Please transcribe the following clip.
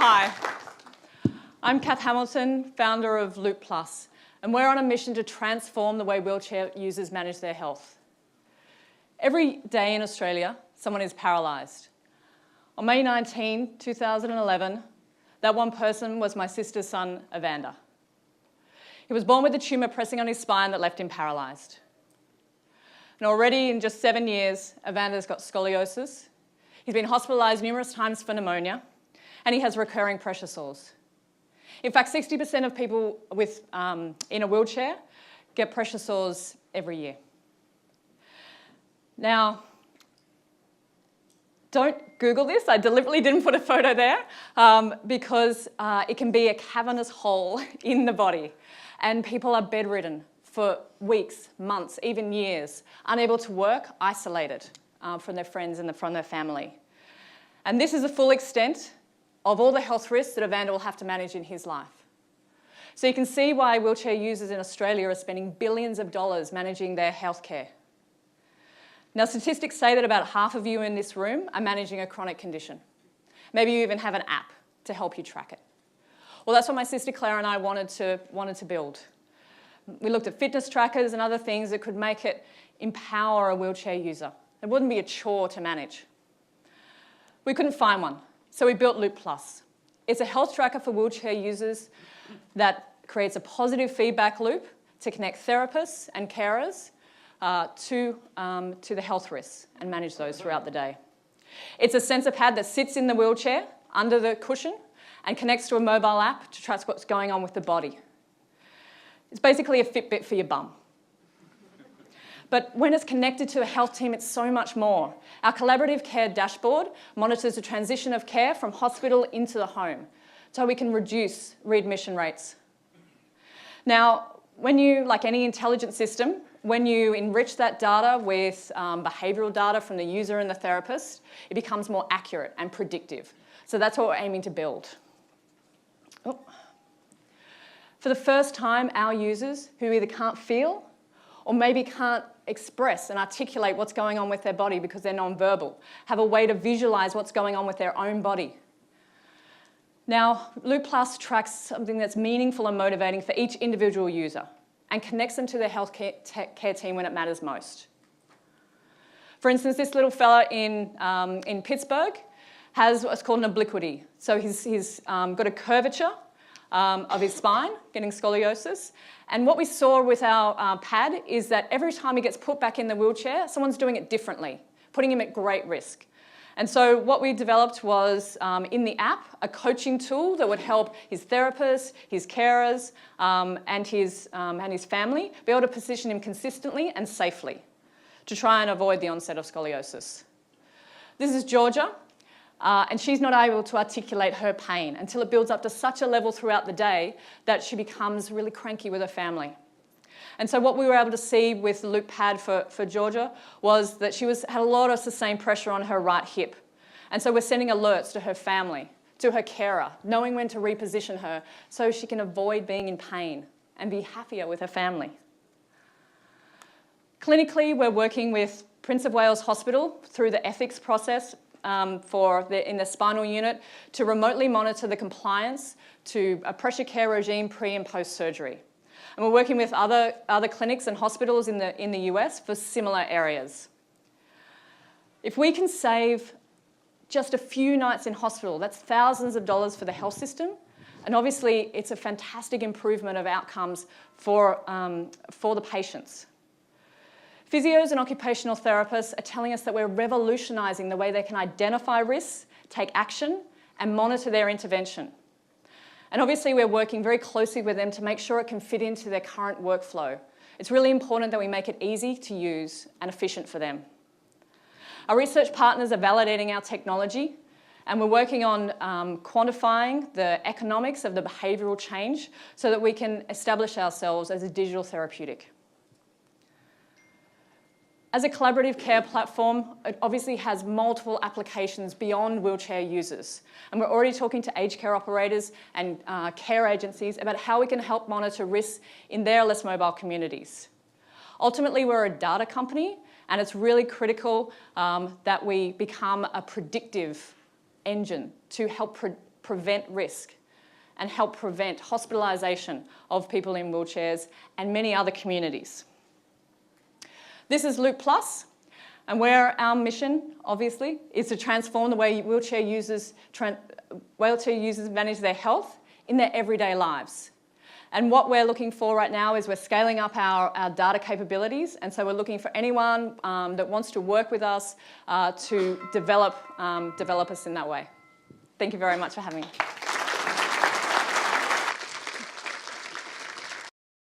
Hi, I'm Kath Hamilton, founder of Loop Plus, and we're on a mission to transform the way wheelchair users manage their health. Every day in Australia, someone is paralysed. On May 19, 2011, that one person was my sister's son, Evander. He was born with a tumour pressing on his spine that left him paralysed. And already in just 7 years, Evander's got scoliosis. He's been hospitalised numerous times for pneumonia, and he has recurring pressure sores. In fact, 60% of people in a wheelchair get pressure sores every year. Now, don't Google this. I deliberately didn't put a photo there because it can be a cavernous hole in the body, and people are bedridden for weeks, months, even years, unable to work, isolated from their friends and from their family. And this is the full extent of all the health risks that Evander will have to manage in his life. So you can see why wheelchair users in Australia are spending billions of dollars managing their healthcare. Now, statistics say that about half of you in this room are managing a chronic condition. Maybe you even have an app to help you track it. Well, that's what my sister Claire and I wanted to build. We looked at fitness trackers and other things that could make it empower a wheelchair user. It wouldn't be a chore to manage. We couldn't find one, so we built Loop Plus. It's a health tracker for wheelchair users that creates a positive feedback loop to connect therapists and carers to the health risks and manage those throughout the day. It's a sensor pad that sits in the wheelchair under the cushion and connects to a mobile app to track what's going on with the body. It's basically a Fitbit for your bum. But when it's connected to a health team, it's so much more. Our collaborative care dashboard monitors the transition of care from hospital into the home, so we can reduce readmission rates. Now, like any intelligent system, when you enrich that data with behavioural data from the user and the therapist, it becomes more accurate and predictive. So that's what we're aiming to build. Oh. For the first time, our users who either can't feel or maybe can't express and articulate what's going on with their body because they're non-verbal, have a way to visualise what's going on with their own body. Now, Loop Plus tracks something that's meaningful and motivating for each individual user and connects them to their healthcare team when it matters most. For instance, this little fella in Pittsburgh has what's called an obliquity. So he's got a curvature of his spine, getting scoliosis. And what we saw with our pad is that every time he gets put back in the wheelchair, someone's doing it differently, putting him at great risk. And so what we developed was, in the app, a coaching tool that would help his therapist, his carers, and his family be able to position him consistently and safely to try and avoid the onset of scoliosis. This is Georgia. And she's not able to articulate her pain until it builds up to such a level throughout the day that she becomes really cranky with her family. And so what we were able to see with the Loop Pad for Georgia was that she had a lot of sustained pressure on her right hip. And so we're sending alerts to her family, to her carer, knowing when to reposition her so she can avoid being in pain and be happier with her family. Clinically, we're working with Prince of Wales Hospital through the ethics process in the spinal unit to remotely monitor the compliance to a pressure care regime pre and post surgery. And we're working with other clinics and hospitals in the US for similar areas. If we can save just a few nights in hospital, that's thousands of dollars for the health system. And obviously, it's a fantastic improvement of outcomes for the patients. Physios and occupational therapists are telling us that we're revolutionising the way they can identify risks, take action, and monitor their intervention. And obviously, we're working very closely with them to make sure it can fit into their current workflow. It's really important that we make it easy to use and efficient for them. Our research partners are validating our technology, and we're working on quantifying the economics of the behavioural change so that we can establish ourselves as a digital therapeutic. As a collaborative care platform, it obviously has multiple applications beyond wheelchair users. And we're already talking to aged care operators and care agencies about how we can help monitor risks in their less mobile communities. Ultimately, we're a data company, and it's really critical that we become a predictive engine to help prevent risk and help prevent hospitalisation of people in wheelchairs and many other communities. This is Loop Plus, and where our mission, obviously, is to transform the way wheelchair users manage their health in their everyday lives. And what we're looking for right now is we're scaling up our data capabilities, and so we're looking for anyone that wants to work with us to develop us in that way. Thank you very much for having me.